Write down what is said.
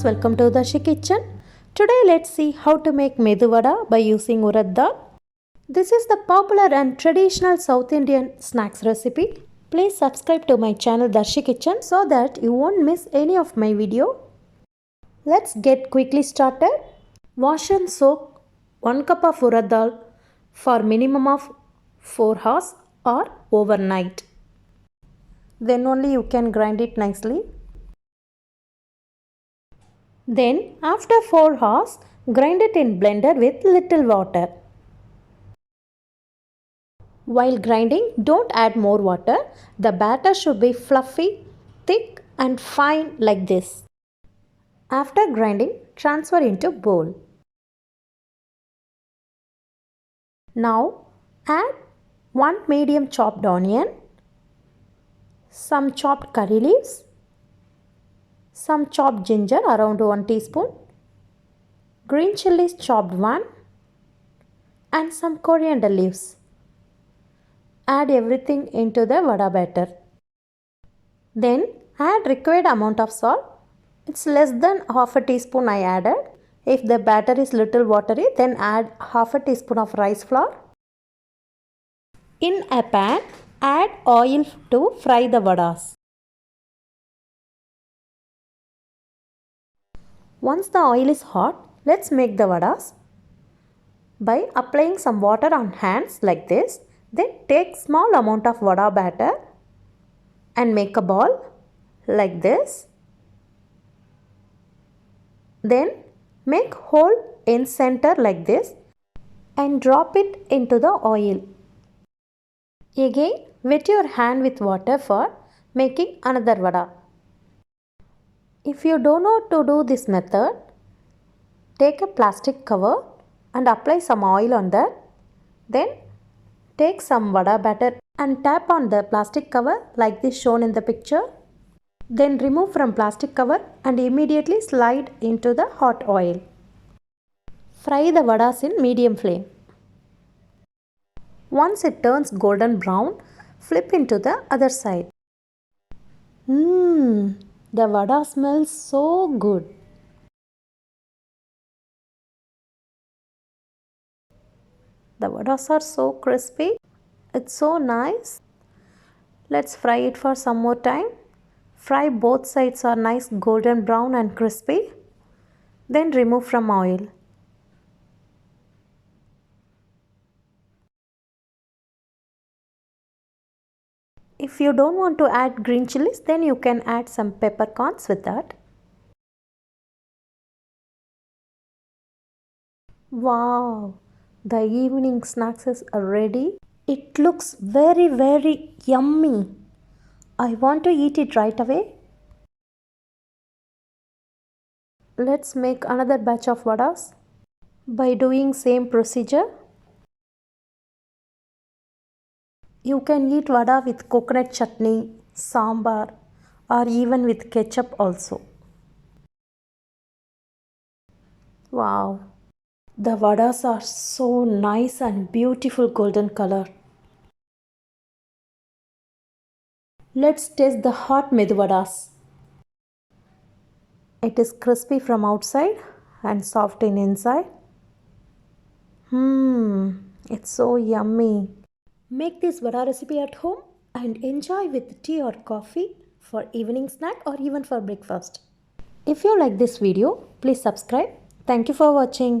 welcome to the kitchen. Today let's see how to make Medu Vada by using Urad dal. This is the popular and traditional South Indian snacks recipe. Please subscribe to my channel Darshi Kitchen so that you won't miss any of my video. Let's get quickly started. Wash and soak 1 cup of Urad dal for minimum of 4 hours or overnight. Then only you can grind it nicely. Then after 4 hours, grind it in blender with little water. While grinding, don't add more water. The batter should be fluffy, thick and fine like this. After grinding, transfer into bowl. Now add 1 medium chopped onion, some chopped curry leaves, some chopped ginger around 1 teaspoon, green chilies chopped 1 and some coriander leaves. Add everything into the vada batter. Then add required amount of salt. It's less than half a teaspoon I added. If the batter is little watery, then add half a teaspoon of rice flour. In a pan, add oil to fry the vadas. Once the oil is hot, let's make the vadas. By applying some water on hands like this, then take small amount of vada batter and make a ball like this. Then make hole in center like this and drop it into the oil. Again, wet your hand with water for making another vada. If you don't know to do this method, take a plastic cover and apply some oil on that. Then take some vada batter and tap on the plastic cover like this shown in the picture. Then remove from plastic cover and immediately slide into the hot oil. Fry the vadas in medium flame. Once it turns golden brown, flip into the other side. The vada smells so good. The vadas are so crispy. It's so nice. Let's fry it for some more time. Fry both sides are nice golden brown and crispy. Then remove from oil. If you don't want to add green chilies, then you can add some peppercorns with that. Wow! The evening snacks is ready. It looks very yummy. I want to eat it right away. Let's make another batch of vadas. By doing same procedure, you can eat vada with coconut chutney, sambar or even with ketchup also. Wow! The vadas are so nice and beautiful golden color. Let's taste the hot Medu vadas. It is crispy from outside and soft in inside. It's so yummy. Make this vada recipe at home and enjoy with tea or coffee for evening snack or even for breakfast. If you like this video, please subscribe. Thank you for watching.